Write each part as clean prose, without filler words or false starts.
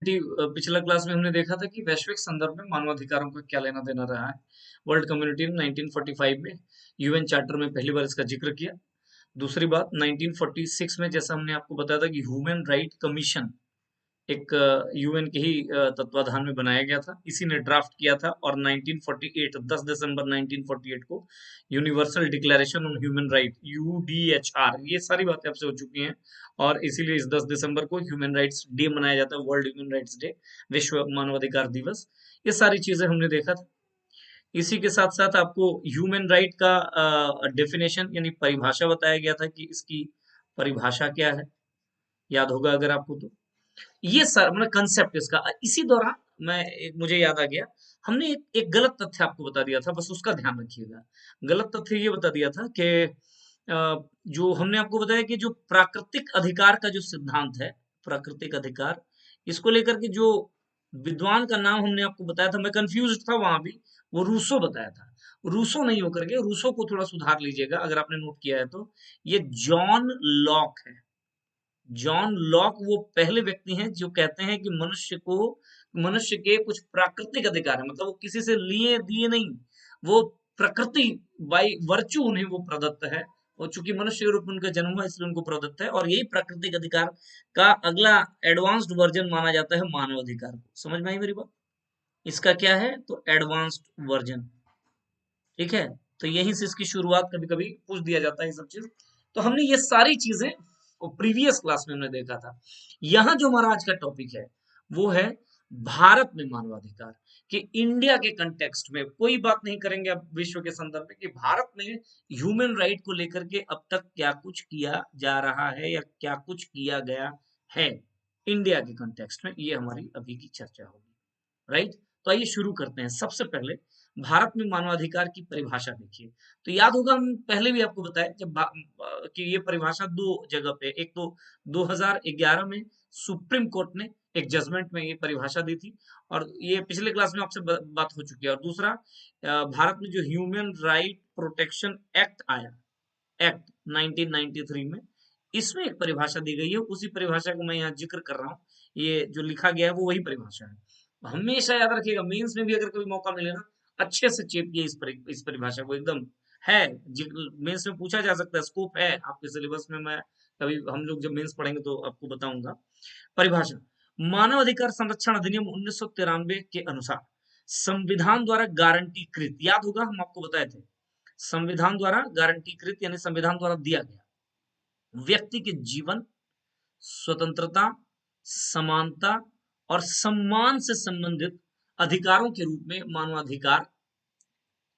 पिछला क्लास में हमने देखा था कि वैश्विक संदर्भ में मानवाधिकारों का क्या लेना देना रहा है। वर्ल्ड कम्युनिटी ने 1945 में यूएन चार्टर में पहली बार इसका जिक्र किया। दूसरी बात 1946 में जैसा हमने आपको बताया था कि ह्यूमन राइट कमीशन एक यूएन के ही तत्वाधान में बनाया गया था, इसी ने ड्राफ्ट किया था और 1948 10 दिसंबर 1948 को universal declaration on human right UDHR, ये सारी बातें आपसे हो चुकी हैं और इसीलिए इस 10 दिसंबर को ह्यूमन राइट्स डे मनाया जाता है, वर्ल्ड ह्यूमन राइट्स डे, विश्व मानवाधिकार दिवस। ये सारी चीजें हमने देखा था। इसी के साथ साथ आपको ह्यूमन राइट का डेफिनेशन यानी परिभाषा बताया गया था कि इसकी परिभाषा क्या है, याद होगा अगर आपको तो। ये सर मतलब कंसेप्ट इसका। इसी दौरान मुझे याद आ गया, हमने एक गलत तथ्य आपको बता दिया था, बस उसका ध्यान रखिएगा। गलत तथ्य ये बता दिया था कि जो हमने आपको बताया कि जो प्राकृतिक अधिकार का जो सिद्धांत है, प्राकृतिक अधिकार, इसको लेकर के जो विद्वान का नाम हमने आपको बताया था, मैं कंफ्यूज था वहां भी, वो रूसो बताया था। रूसो नहीं होकर के, रूसो को थोड़ा सुधार लीजिएगा अगर आपने नोट किया है तो, ये जॉन लॉक है। जॉन लॉक वो पहले व्यक्ति हैं जो कहते हैं कि मनुष्य के कुछ प्राकृतिक अधिकार है, मतलब वो किसी से लिए दिए नहीं, वो प्रकृति बाई वर्चू उन्हें वो प्रदत्त है, और चूंकि मनुष्य के रूप में उनका जन्म हुआ इसलिए उनको प्रदत्त है, और यही प्राकृतिक अधिकार का अगला एडवांस्ड वर्जन माना जाता है मानव अधिकार को। समझ में आई मेरी बात? इसका क्या है तो एडवांस्ड वर्जन, ठीक है। तो यहीं से इसकी शुरुआत कभी कभी पूछ दिया जाता है ये सब चीज। तो हमने ये सारी चीजें प्रीवियस क्लास में हमने देखा था। यहाँ जो हमारा आज का टॉपिक है वो है भारत में मानवाधिकार, कि इंडिया के कंटेक्स्ट में कोई बात नहीं करेंगे अब विश्व के संदर्भ में कि भारत में ह्यूमन राइट को लेकर के अब तक क्या कुछ किया जा रहा है या क्या कुछ किया गया है इंडिया के कंटेक्स्ट में, ये हमारी अभी की चर्चा होगी। राइट, तो आइए शुरू करते हैं। सबसे पहले भारत में मानवाधिकार की परिभाषा देखिए। तो याद होगा हम पहले भी आपको बताया कि ये परिभाषा दो जगह पे, एक तो 2011 में सुप्रीम कोर्ट ने एक जजमेंट में ये परिभाषा दी थी, और ये पिछले क्लास में आपसे बात हो चुकी है। और दूसरा, भारत में जो ह्यूमन राइट प्रोटेक्शन एक्ट आया, एक्ट 1993 में, इसमें एक परिभाषा दी गई है। उसी परिभाषा को मैं यहाँ जिक्र कर रहा हूँ। ये जो लिखा गया है वो वही परिभाषा है। हमेशा याद रखिएगा, मेंस में भी अगर कभी मौका मिले ना, अच्छे से चेपिए इस परिभाषा को, एकदम है। मेंस में पूछा जा सकता है, स्कोप है आपके सिलेबस में। मैं कभी हम लोग जब मेंस पढ़ेंगे तो आपको बताऊंगा। परिभाषा: मानव अधिकार संरक्षण अधिनियम 1993 के अनुसार संविधान द्वारा गारंटीकृत, याद होगा हम आपको बताए थे, संविधान द्वारा गारंटीकृत यानी संविधान द्वारा दिया गया व्यक्ति के जीवन, स्वतंत्रता, समानता और सम्मान से संबंधित अधिकारों के रूप में मानवाधिकार,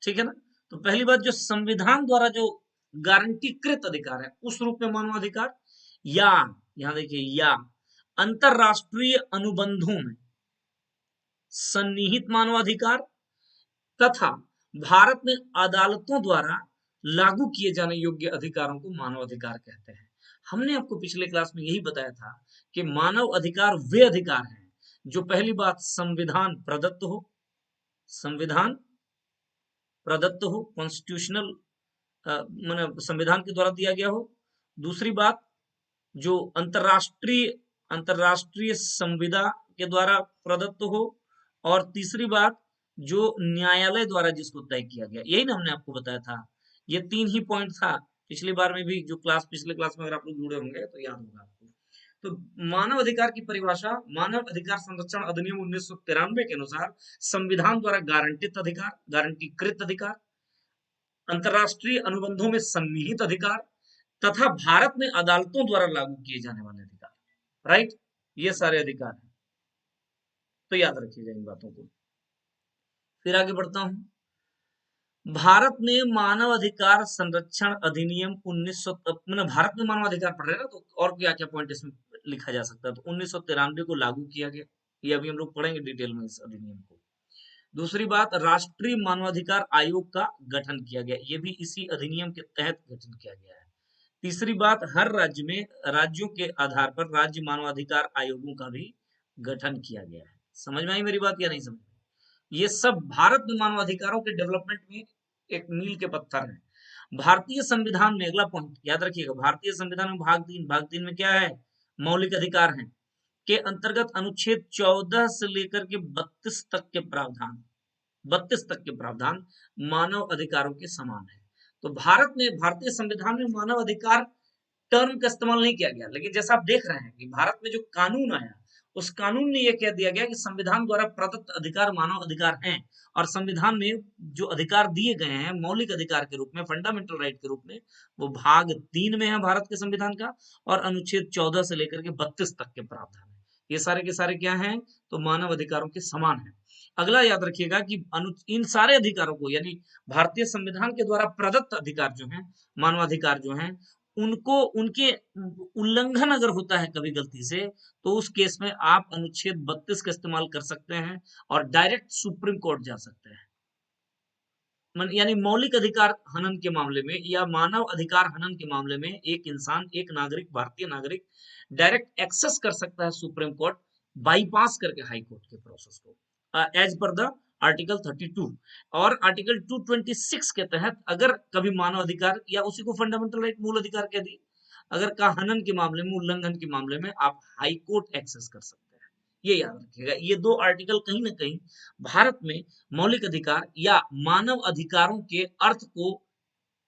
ठीक है ना। तो पहली बात, जो संविधान द्वारा जो गारंटीकृत अधिकार है उस रूप में मानवाधिकार, या यहां देखिए, या अंतरराष्ट्रीय अनुबंधों में सन्निहित मानवाधिकार, तथा भारत में अदालतों द्वारा लागू किए जाने योग्य अधिकारों को मानवाधिकार कहते हैं। हमने आपको पिछले क्लास में यही बताया था कि मानव अधिकार वे अधिकार हैं जो, पहली बात, संविधान प्रदत्त हो, संविधान प्रदत्त हो, कॉन्स्टिट्यूशनल मतलब संविधान के द्वारा दिया गया हो। दूसरी बात, जो अंतरराष्ट्रीय संविदा के द्वारा प्रदत्त हो। और तीसरी बात, जो न्यायालय द्वारा जिसको तय किया गया। यही ना हमने आपको बताया था, ये तीन ही पॉइंट था पिछली बार में भी, जो पिछले क्लास में अगर आप लोग जुड़े होंगे तो याद होगा आपको। तो मानव अधिकार की परिभाषा, मानव अधिकार संरक्षण अधिनियम 1993 के अनुसार संविधान द्वारा गारंटीकृत अधिकार, अंतरराष्ट्रीय अनुबंधों में सन्निहित अधिकार, तथा भारत में अदालतों द्वारा लागू किए जाने वाले अधिकार। राइट, ये सारे अधिकार हैं, तो याद रखिएगा इन बातों को। फिर आगे बढ़ता हूं। भारत में मानव अधिकार संरक्षण अधिनियम 1900, मतलब भारत में मानव अधिकार पढ़ रहे हैं ना, तो और क्या क्या पॉइंट इसमें लिखा जा सकता है। तो 1993 को लागू किया गया, ये अभी हम लोग पढ़ेंगे डिटेल में इस अधिनियम को। दूसरी बात, राष्ट्रीय मानवाधिकार आयोग का गठन किया गया, ये भी इसी अधिनियम के तहत गठन किया गया है। तीसरी बात, हर राज्य में राज्यों के आधार पर राज्य मानवाधिकार आयोगों का भी गठन किया गया है। समझ में आई मेरी बात या नहीं समझ में? ये सब भारत में मानवाधिकारों के डेवलपमेंट में एक मील के पत्थर है। भारतीय संविधान में, अगला पॉइंट याद रखिएगा, भारतीय संविधान में भाग 3 में क्या है? मौलिक अधिकार हैं। के अंतर्गत अनुच्छेद 14 से लेकर के 32 तक के प्रावधान मानव अधिकारों के समान है। तो भारत में, भारतीय संविधान में मानव अधिकार टर्म का इस्तेमाल नहीं किया गया, लेकिन जैसा आप देख रहे हैं कि भारत में जो कानून आया, उस कानून में यह कह दिया गया कि संविधान द्वारा प्रदत्त अधिकार मानव अधिकार हैं, और संविधान में जो अधिकार दिए गए हैं मौलिक अधिकार के रूप में, फंडामेंटल राइट के रूप में, वो भाग 3 में है भारत के संविधान का, और अनुच्छेद 14 से लेकर के 32 तक के प्रावधान है। ये सारे के सारे क्या हैं? तो मानव अधिकारों के समान है। अगला याद रखिएगा कि इन सारे अधिकारों को, यानी भारतीय संविधान के द्वारा प्रदत्त अधिकार जो हैं, मानवाधिकार जो हैं, उनको, उनके उल्लंघन अगर होता है कभी गलती से, तो उस केस में आप अनुच्छेद 32 का इस्तेमाल कर सकते हैं और डायरेक्ट सुप्रीम कोर्ट जा सकते हैं। यानी मौलिक अधिकार हनन के मामले में या मानव अधिकार हनन के मामले में एक इंसान, एक नागरिक, भारतीय नागरिक डायरेक्ट एक्सेस कर सकता है सुप्रीम कोर्ट, बाईपास करके हाई कोर्ट के प्रोसेस को, एज पर द आर्टिकल 32 और आर्टिकल 226 के तहत अगर कभी मानव अधिकार या उसी को फंडामेंटल राइट, मूल अधिकार कह दी, अगर का हनन के मामले में, उल्लंघन के मामले में आप हाई कोर्ट एक्सेस कर सकते हैं। ये याद रखिएगा, ये 2 आर्टिकल कहीं ना कहीं भारत में मौलिक अधिकार या मानव अधिकारों के अर्थ को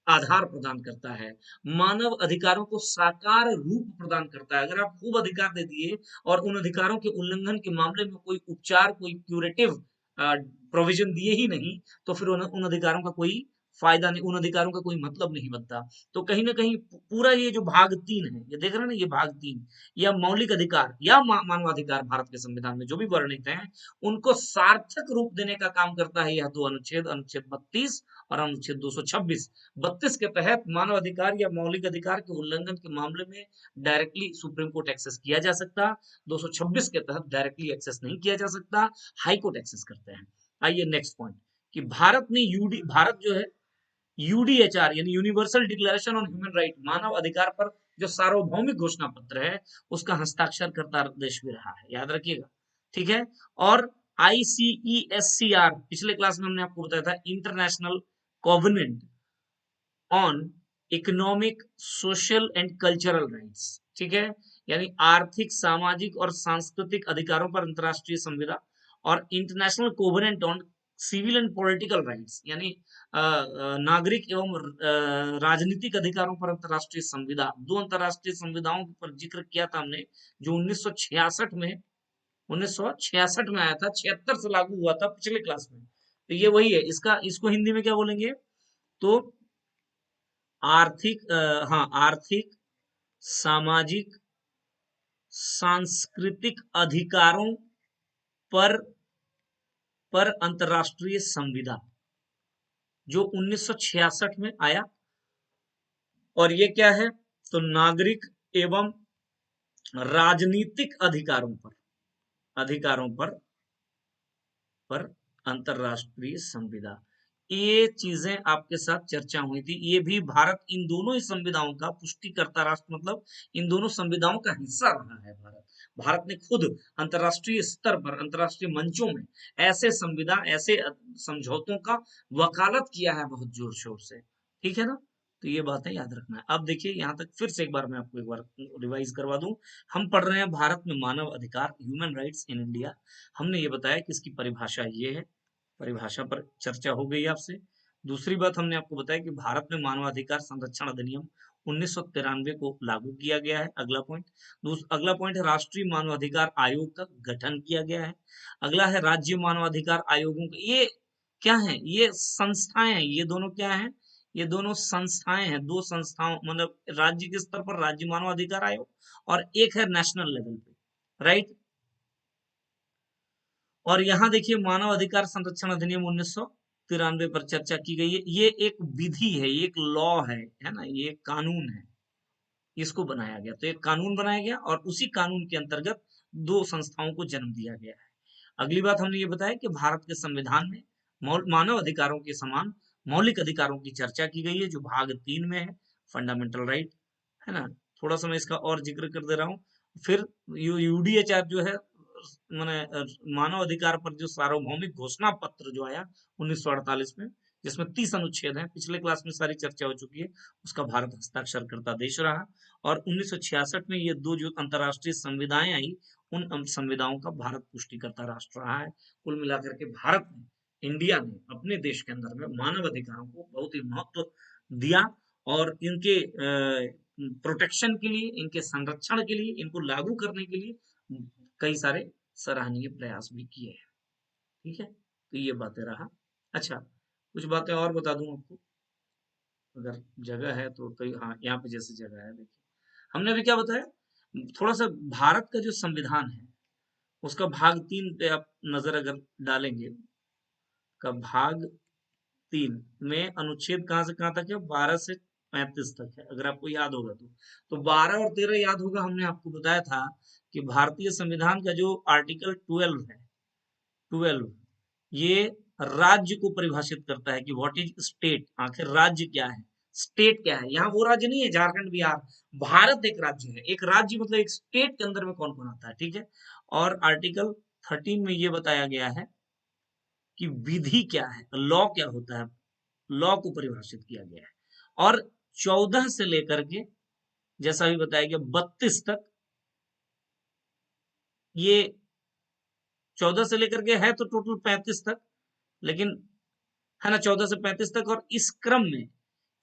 आधार प्रदान करता है, मानव अधिकारों को साकार रूप प्रदान करता है। अगर आप खूब अधिकार दे दिए और उन अधिकारों के उल्लंघन के मामले में कोई उपचार, कोई क्यूरेटिव प्रोविजन दिए ही नहीं, तो फिर उन अधिकारों का कोई फायदा नहीं, उन अधिकारों का कोई मतलब नहीं बनता। तो कहीं ना कहीं पूरा ये जो भाग 3 है, ये देख रहे हैं ना, ये भाग 3 या मौलिक अधिकार या मानवाधिकार भारत के संविधान में जो भी वर्णित हैं, उनको सार्थक रूप देने का काम करता है यह 2 अनुच्छेद, अनुच्छेद 32 और अनुच्छेद 226। 32 के तहत मानव अधिकार या मौलिक अधिकार के उल्लंघन के मामले में डायरेक्टली सुप्रीम कोर्ट एक्सेस किया जा सकता, 226 के तहत डायरेक्टली एक्सेस नहीं किया जा सकता, हाई कोर्ट एक्सेस करते हैं। आइए नेक्स्ट पॉइंट, कि भारत जो है यूडीएचआर यानी universal declaration on human right, मानव अधिकार पर जो सार्वभौमिक घोषणा पत्र है, उसका हस्ताक्षर करता देश भी रहा है, याद रखिएगा, ठीक है। और ICESCR, पिछले क्लास में हमने आपको बताया था, international covenant on economic, social and cultural rights, ठीक है, यानी आर्थिक, सामाजिक और सांस्कृतिक अधिकारों पर अंतर्राष्ट्रीय संविदा, और international covenant on civil and political rights, यानी नागरिक एवं राजनीतिक अधिकारों पर अंतर्राष्ट्रीय संविदा। 2 अंतर्राष्ट्रीय संविधाओं पर जिक्र किया था हमने, जो 1966 में आया था, 76 से लागू हुआ था पिछले क्लास में। तो ये वही है, इसको हिंदी में क्या बोलेंगे? तो आर्थिक, हाँ, आर्थिक, सामाजिक, सांस्कृतिक अधिकारों पर अंतर्राष्ट्रीय संविदा, जो 1966 में आया। और ये क्या है? तो नागरिक एवं राजनीतिक अधिकारों पर अंतर्राष्ट्रीय संविदा। ये चीजें आपके साथ चर्चा हुई थी। ये भी भारत इन दोनों ही संविधाओं का पुष्टिकर्ता राष्ट्र, मतलब इन दोनों संविधाओं का हिस्सा रहा है। भारत ने खुद अंतर्राष्ट्रीय स्तर पर, अंतर्राष्ट्रीय मंचों में ऐसे संविधा, ऐसे समझौतों का वकालत किया है बहुत जोर शोर से, ठीक है ना। तो ये बातें याद रखना है। अब देखिए, यहाँ तक फिर से एक बार मैं आपको एक बार रिवाइज करवा दूं। हम पढ़ रहे हैं भारत में मानव अधिकार, ह्यूमन राइट्स इन इंडिया। हमने ये बताया कि इसकी परिभाषा ये है, परिभाषा पर चर्चा हो गई आपसे। दूसरी बात हमने आपको बताया कि भारत में मानवाधिकार संरक्षण अधिनियम 1993 को लागू किया गया है। अगला पॉइंट है राष्ट्रीय मानवाधिकार आयोग का गठन किया गया है। अगला है राज्य मानवाधिकार आयोगों का, ये क्या है? ये संस्थाएं हैं। ये दोनों क्या हैं? ये दोनों संस्थाएं हैं। 2 संस्थाओं, मतलब राज्य के स्तर पर राज्य मानवाधिकार आयोग और एक है नेशनल लेवल पे, राइट। और यहाँ देखिए, मानव अधिकार संरक्षण अधिनियम 1993 पर चर्चा की गई है। ये एक विधि है, ये एक लॉ है ना, ये एक कानून है, इसको बनाया गया। तो एक कानून बनाया गया और उसी कानून के अंतर्गत 2 संस्थाओं को जन्म दिया गया है। अगली बात हमने ये बताया कि भारत के संविधान में मानव अधिकारों के समान मौलिक अधिकारों की चर्चा की गई है, जो भाग 3 में है, फंडामेंटल राइट, है ना। थोड़ा सा मैं इसका और जिक्र कर दे रहा हूँ। फिर यूडीएचआर जो है, मानव अधिकार पर जो सार्वभौमिक घोषणा पत्र जो आया 1948 में, जिसमें 30 अनुच्छेद हैं। पिछले क्लास में सारी चर्चा हो चुकी है। उसका भारत हस्ताक्षर करता देश रहा और 1966 में ये दो जो अंतर्राष्ट्रीय संविधाएं आई, उन संविधाओं का भारत पुष्टिकर्ता राष्ट्र रहा है। कुल मिलाकर के भारत ने, इंडिया ने अपने देश के अंदर में मानव अधिकारों को बहुत ही महत्व दिया और इनके प्रोटेक्शन के लिए, इनके संरक्षण के लिए, इनको लागू करने के लिए कई सारे सराहनीय प्रयास भी किए हैं। ठीक है, तो ये बातें रहा। अच्छा, कुछ बातें और बता दूं आपको, अगर जगह है तो कई, हाँ यहाँ पे जैसे जगह है, देखिए हमने अभी क्या बताया, थोड़ा सा भारत का जो संविधान है उसका भाग 3 पे आप नजर अगर डालेंगे, का भाग 3 में अनुच्छेद कहाँ से कहाँ तक है, 12 से 35 तक है, अगर आपको याद होगा तो 12 और 13 याद होगा, हमने आपको बताया था कि भारतीय संविधान का जो आर्टिकल 12 है, 12 ये राज्य को परिभाषित करता है कि व्हाट इज स्टेट, आखिर राज्य क्या है, स्टेट क्या है। यहाँ वो राज्य नहीं है झारखंड बिहार, भारत एक राज्य है। एक राज्य मतलब एक स्टेट के अंदर में कौन कौन आता है, ठीक है। और आर्टिकल 13 में ये बताया गया है कि विधि क्या है, लॉ क्या होता है, लॉ को परिभाषित किया गया है। और 14 से लेकर के, जैसा भी बताया गया, 32 तक, ये 14 से लेकर के है तो टोटल 35 तक, लेकिन है ना, 14 से 35 तक। और इस क्रम में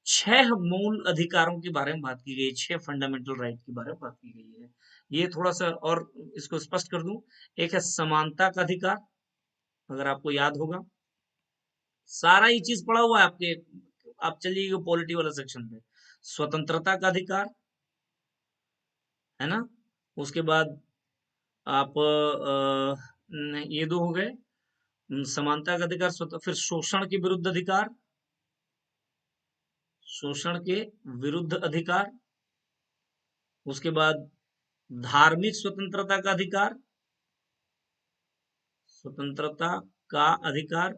6 मूल अधिकारों के बारे में बात की गई, 6 फंडामेंटल राइट के बारे में बात की गई है। ये थोड़ा सा और इसको स्पष्ट कर दूं, एक है समानता का अधिकार, अगर आपको याद होगा, सारा ये चीज पड़ा हुआ है आपके, आप चलिए पॉलिटी वाला सेक्शन पे। स्वतंत्रता का अधिकार, है ना, उसके बाद आप ये दो हो गए, समानता का अधिकार, फिर शोषण के विरुद्ध अधिकार, शोषण के विरुद्ध अधिकार, उसके बाद धार्मिक स्वतंत्रता का अधिकार, स्वतंत्रता का अधिकार।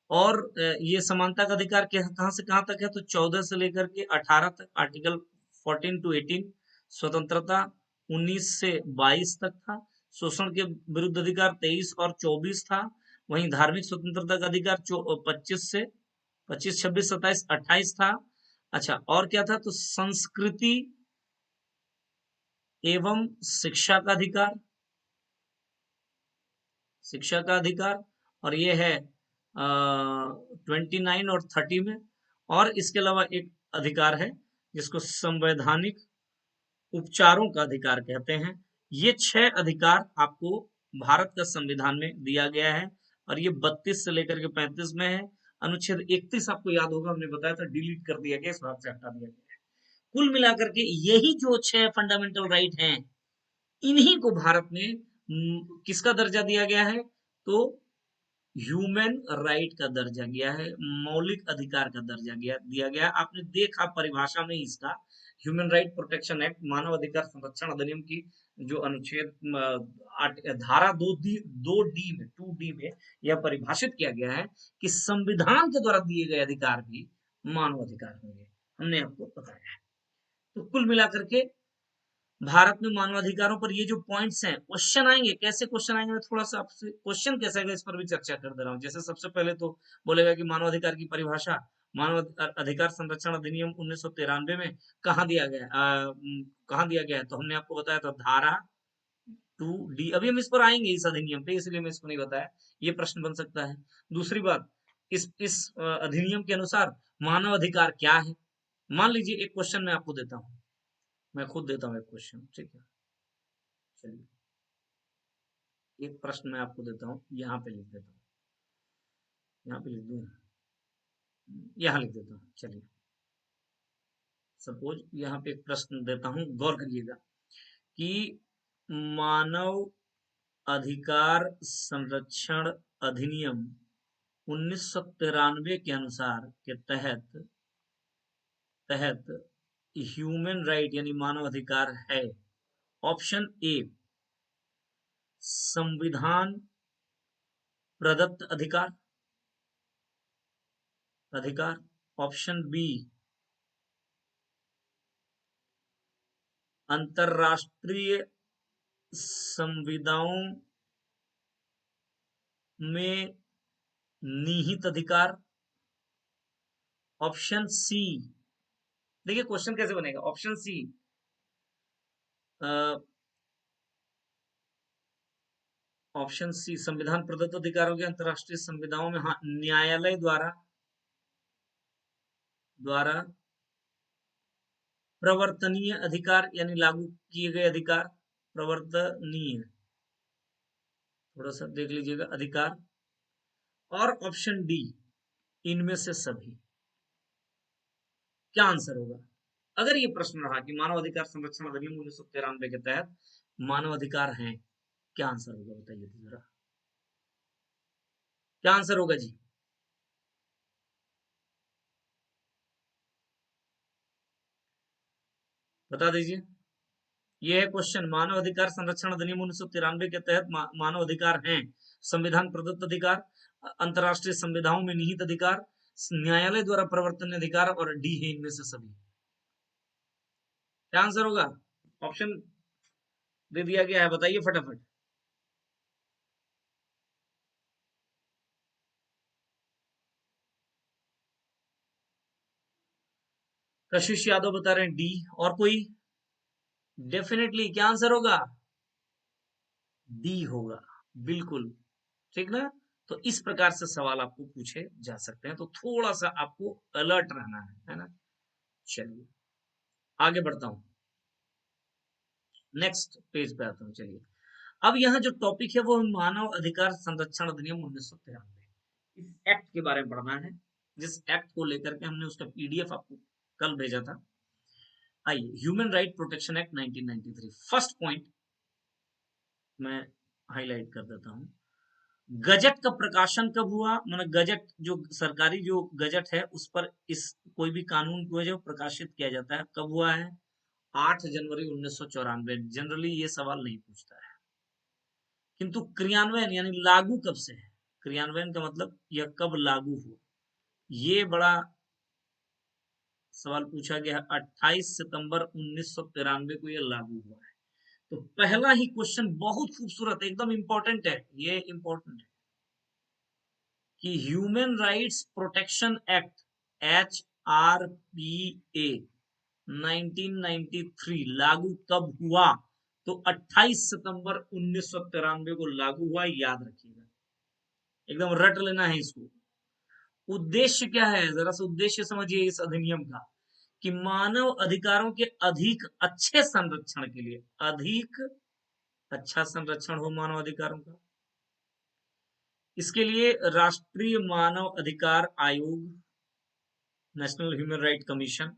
और ये समानता का अधिकार कहाँ से कहाँ तक है, तो 14 से लेकर के 18 तक, आर्टिकल 14 टू 18। स्वतंत्रता 19 से 22 तक था। शोषण के विरुद्ध अधिकार 23 और 24 था। वहीं धार्मिक स्वतंत्रता का अधिकार 25 से 25, 26, 27, 28 था। अच्छा, और क्या था, तो संस्कृति एवं शिक्षा का अधिकार, शिक्षा का अधिकार, और ये है 29 और 30 में। और इसके अलावा एक अधिकार है जिसको संवैधानिक उपचारों का अधिकार कहते हैं। ये 6 अधिकार आपको भारत का संविधान में दिया गया है और ये 32 से लेकर के 35 में है। अनुच्छेद 31 आपको याद होगा, हमने बताया था, डिलीट कर दिया गया, इस भाग से हटा दिया गया है। कुल मिलाकर के यही जो 6 फंडामेंटल राइट हैं, इन्हीं को भारत में किसका दर्जा दिया गया है, तो ह्यूमन राइट का दर्जा गया है, मौलिक अधिकार का दर्जा दिया गया। आपने देखा परिभाषा में इसका, ह्यूमन राइट प्रोटेक्शन एक्ट, मानव अधिकार संरक्षण अधिनियम की जो अनुच्छेद धारा 2D में, 2D में यह परिभाषित किया गया है कि संविधान के द्वारा दिए गए अधिकार भी मानव अधिकार होंगे, हमने आपको बताया है। तो कुल मिलाकर के भारत में मानवाधिकारों पर ये जो पॉइंट्स हैं, क्वेश्चन आएंगे, कैसे क्वेश्चन आएंगे, मैं थोड़ा सा आपसे क्वेश्चन कैसे आएगा इस पर भी चर्चा कर दे रहा हूँ। जैसे सबसे पहले तो बोलेगा कि मानवाधिकार की परिभाषा, मानव अधिकार संरक्षण अधिनियम 1993 में कहाँ दिया गया, कहाँ दिया गया है, तो हमने आपको बताया था धारा 2D। अभी हम इस पर आएंगे, इस अधिनियम पे, इसलिए मैं इसको नहीं बताया, ये प्रश्न बन सकता है। दूसरी बात, इस अधिनियम के अनुसार मानव अधिकार क्या है। मान लीजिए एक क्वेश्चन मैं आपको देता हूँ, मैं खुद देता हूँ एक क्वेश्चन, ठीक है, चलिए एक प्रश्न मैं आपको देता हूँ, यहाँ पे लिख देता हूँ, यहाँ पे लिख दूँ, यहाँ लिख देता हूँ, चलिए सपोज यहाँ पे एक प्रश्न देता हूँ, गौर करिएगा कि मानव अधिकार संरक्षण अधिनियम 1993 के अनुसार के तहत तहत ह्यूमन राइट यानी मानव अधिकार है। ऑप्शन ए संविधान प्रदत्त अधिकार, अधिकार। ऑप्शन बी अंतरराष्ट्रीय संविदाओं में निहित अधिकार, ऑप्शन सी। देखिए क्वेश्चन कैसे बनेगा, ऑप्शन सी ऑप्शन सी संविधान प्रदत्त अधिकारों के अंतर्राष्ट्रीय संविधाओं में, हाँ, न्यायालय द्वारा द्वारा प्रवर्तनीय अधिकार यानी लागू किए गए अधिकार, प्रवर्तनीय, थोड़ा सा देख लीजिएगा, अधिकार, और ऑप्शन डी इनमें से सभी। क्या आंसर होगा? अगर ये प्रश्न रहा कि मानव अधिकार संरक्षण अधिनियम 1993 के तहत मानव अधिकार हैं, क्या आंसर होगा बताइए तो जरा, क्या आंसर होगा जी? बता दीजिए। ये है क्वेश्चन, मानव अधिकार संरक्षण अधिनियम 1993 के तहत मानव अधिकार हैं, संविधान प्रदत्त अधिकार, अंतर्राष्ट्रीय संविधाओं में निहित अधिकार, न्यायालय द्वारा प्रवर्तन अधिकार, और डी है इनमें से सभी। क्या आंसर होगा? ऑप्शन दे दिया गया है, बताइए फटाफट। कशिश यादव बता रहे हैं डी, और कोई? डेफिनेटली क्या आंसर होगा? डी होगा, बिल्कुल ठीक ना। तो इस प्रकार से सवाल आपको पूछे जा सकते हैं, तो थोड़ा सा आपको अलर्ट रहना है ना। चलिए आगे बढ़ता हूं, नेक्स्ट पेज पे आता हूं। चलिए, अब यहाँ जो टॉपिक है वो मानव अधिकार संरक्षण अधिनियम 1993, इस एक्ट के बारे में पढ़ना है, जिस एक्ट को लेकर के हमने उसका पीडीएफ आपको कल भेजा था। आइए, human right protection act 1993, first point मैं हाईलाइट कर देता हूं। गजट का प्रकाशन कब हुआ, मतलब गजट जो सरकारी जो गजट है उस पर इस कोई भी कानून को जो प्रकाशित किया जाता है कब हुआ है? 8 जनवरी 1994। जनरली ये सवाल नहीं पूछता है, किंतु क्रियान्वयन यानी लागू कब से है, क्रियान्वयन का मतलब यह कब लागू हुआ, ये बड़ा सवाल पूछा गया है। 28 सितंबर 1993 को यह लागू हुआ है। तो पहला ही क्वेश्चन बहुत खूबसूरत, एकदम इंपॉर्टेंट है, ये इंपॉर्टेंट है कि human rights protection act HRPA 1993 लागू कब हुआ? तो 28 सितंबर 1993 को लागू हुआ, याद रखिएगा, एकदम रट लेना है इसको। उद्देश्य क्या है, जरा सा उद्देश्य समझिए इस अधिनियम का, कि मानव अधिकारों के अधिक अच्छे संरक्षण के लिए, अधिक अच्छा संरक्षण हो मानव अधिकारों का, इसके लिए राष्ट्रीय मानव अधिकार आयोग, नेशनल ह्यूमन राइट कमीशन,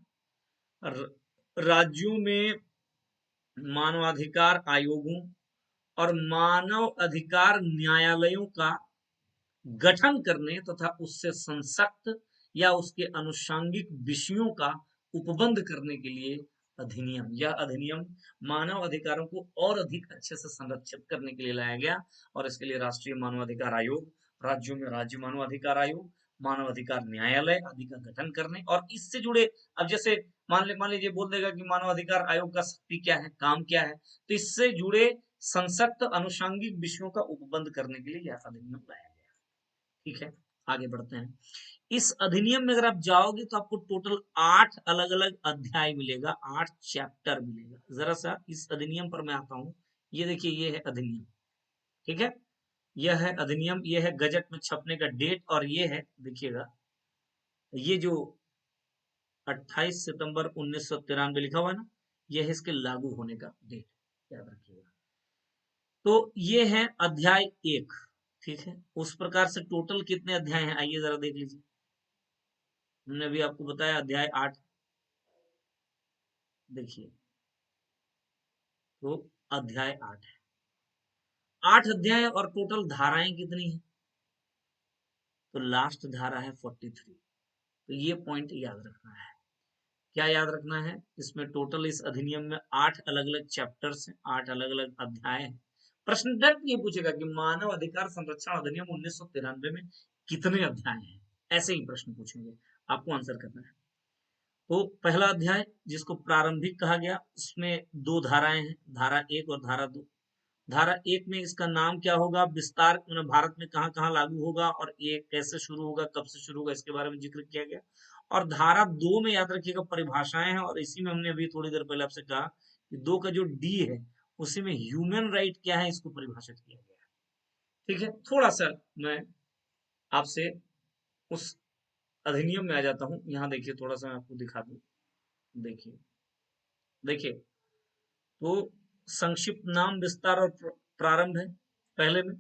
राज्यों में मानवाधिकार आयोगों और मानव अधिकार न्यायालयों का गठन करने तथा उससे संसक्त या उसके अनुषंगिक विषयों का उपबंध करने के लिए अधिनियम, यह अधिनियम मानव अधिकारों को और अधिक अच्छे से संरक्षित करने के लिए लाया गया। और इसके लिए राष्ट्रीय मानवाधिकार आयोग, राज्यों में राज्य मानवाधिकार आयोग, मानव अधिकार न्यायालय आदि का गठन करने, और इससे जुड़े, अब जैसे मान लीजिए बोल देगा कि मानव अधिकार आयोग का शक्ति क्या है, काम क्या है, तो इससे जुड़े संसक्त अनुषंगिक विषयों का उपबंध करने के लिए यह अधिनियम लाया गया। ठीक है, आगे बढ़ते हैं। इस अधिनियम में अगर आप जाओगे तो आपको टोटल 8 अलग अलग अध्याय मिलेगा, 8 चैप्टर मिलेगा। जरा सा इस अधिनियम पर मैं आता हूं। ये देखिए, ये है अधिनियम, ठीक है, यह है अधिनियम, यह है गजट में छपने का डेट, और ये है, देखिएगा, ये जो 28 सितंबर 1993 लिखा हुआ है ना, यह है इसके लागू होने का डेट, याद रखिएगा। तो ये है अध्याय 1, ठीक है। उस प्रकार से टोटल कितने अध्याय हैं, आइए जरा देख लीजिए। हमने अभी आपको बताया अध्याय 8, देखिए, तो अध्याय 8 है, 8 अध्याय, और टोटल धाराएं कितनी है? तो लास्ट धारा है 43। तो ये पॉइंट याद रखना है। क्या याद रखना है? इसमें टोटल इस अधिनियम में 8 अलग अलग चैप्टर्स हैं, 8 अलग अलग अध्याय हैं। प्रश्न डायरेक्ट ये पूछेगा कि मानव अधिकार संरक्षण अधिनियम 1993 में कितने अध्याय हैं, ऐसे ही प्रश्न पूछेंगे, आपको आंसर करना है। तो पहला अध्याय जिसको प्रारंभिक कहा गया, उसमें 2 धाराएं हैं, धारा 1 और धारा 2। धारा 1 में इसका नाम क्या होगा, विस्तार, भारत में कहाँ कहाँ लागू होगा और ये कैसे शुरू होगा, कब से शुरू होगा, इसके बारे में जिक्र किया गया। और धारा 2 में याद रखिएगा परिभाषाएं हैं, और इसी में हमने अभी थोड़ी देर पहले आपसे कहा कि 2 का जो डी है उसी में ह्यूमन राइट क्या है इसको परिभाषित किया गया है। ठीक है, थोड़ा सा मैं आपसे उस अधिनियम में आ जाता हूं। यहाँ देखिए, थोड़ा सा मैं आपको दिखा दूं। देखिए देखिए, तो संक्षिप्त नाम, विस्तार और प्रारंभ है पहले में।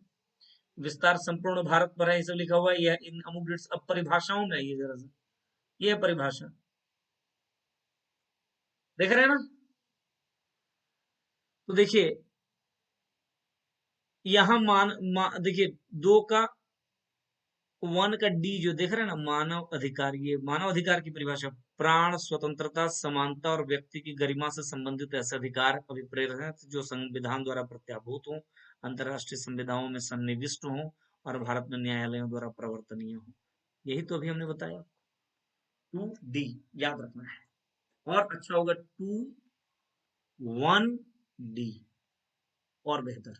विस्तार संपूर्ण भारत पर है, ये सब लिखा हुआ है। यह इन अमुक डेट्स, अब परिभाषाओं में ये जरा सा, ये है परिभाषा, देख रहे हैं ना। तो देखिए यहाँ देखिए 2 का 1 का डी जो देख रहे हैं ना, मानव अधिकार, ये मानव अधिकार की परिभाषा, प्राण, स्वतंत्रता, समानता और व्यक्ति की गरिमा से संबंधित ऐसे अधिकार अभिप्रेरित जो संविधान द्वारा प्रत्याभूत हों, अंतरराष्ट्रीय संविधानों में सन्निविष्ट हों और भारत में न्यायालयों द्वारा प्रवर्तनीय हो। यही तो अभी हमने बताया। 2D याद रखना है, और अच्छा होगा 2(1)D, और बेहतर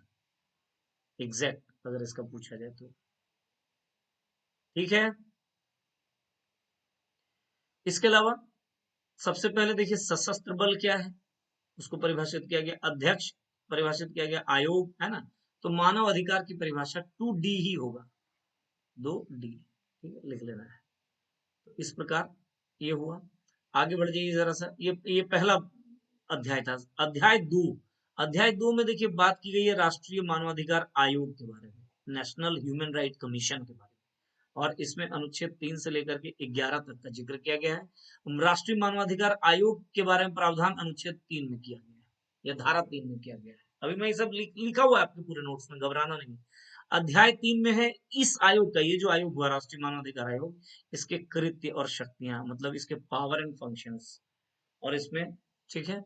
एग्जैक्ट अगर इसका पूछा जाए तो। ठीक है, इसके अलावा सबसे पहले देखिए सशस्त्र बल क्या है, उसको परिभाषित किया गया। अध्यक्ष परिभाषित किया गया, आयोग, है ना। तो मानव अधिकार की परिभाषा 2D ही होगा, 2D। ठीक है, लिख लेना है। तो इस प्रकार ये हुआ। आगे बढ़ जाइए जरा सा, ये पहला अध्याय था। अध्याय 2 में देखिए बात की गई है राष्ट्रीय मानवाधिकार आयोग के बारे में, नेशनल ह्यूमन राइट कमीशन के बारे में, और इसमें अनुच्छेद 3 से लेकर के 11 तक का जिक्र किया गया है। राष्ट्रीय मानवाधिकार आयोग के बारे में प्रावधान अनुच्छेद 3 में किया गया है, या धारा 3 में किया गया है। अभी मैं ये सब लिखा हुआ है आपके पूरे नोट्स में, घबराना नहीं। अध्याय 3 में है इस आयोग का, ये जो आयोग हुआ राष्ट्रीय मानवाधिकार आयोग, इसके कृत्य और शक्तियां, मतलब इसके पावर एंड फंक्शंस, और इसमें, ठीक है,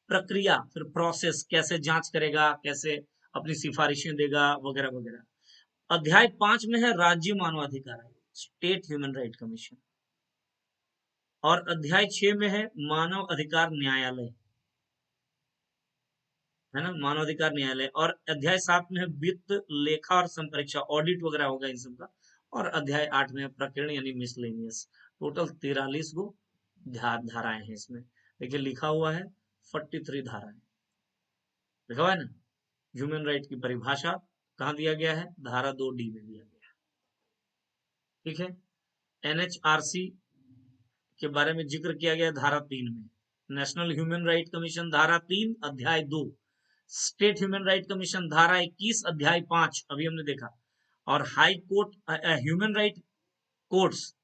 प्रक्रिया, फिर प्रोसेस, कैसे जांच करेगा, कैसे अपनी सिफारिशें देगा, वगैरह वगैरह। अध्याय 5 में है राज्य मानवाधिकार आयोग, स्टेट ह्यूमन राइट कमीशन, और अध्याय 6 में है मानव अधिकार न्यायालय, है ना, मानवाधिकार न्यायालय। और अध्याय 7 में है वित्त, लेखा और संपरीक्षा, ऑडिट वगैरह होगा इन सबका। और अध्याय 8 में है प्रकरण यानी मिसलेनियस। टोटल 43 गो धाराएं हैं इसमें। देखिए लिखा हुआ है 43 धाराएं, लिखा हुआ है ना। ह्यूमन राइट की परिभाषा कहाँ दिया गया है, धारा 2D में दिया गया है। ठीक है, NHRC के बारे में जिक्र किया गया धारा 3 में, नेशनल ह्यूमन राइट कमीशन धारा 3 अध्याय 2, स्टेट ह्यूमन राइट कमीशन धारा 21 अध्याय 5 अभी हमने देखा, और high court human right courts,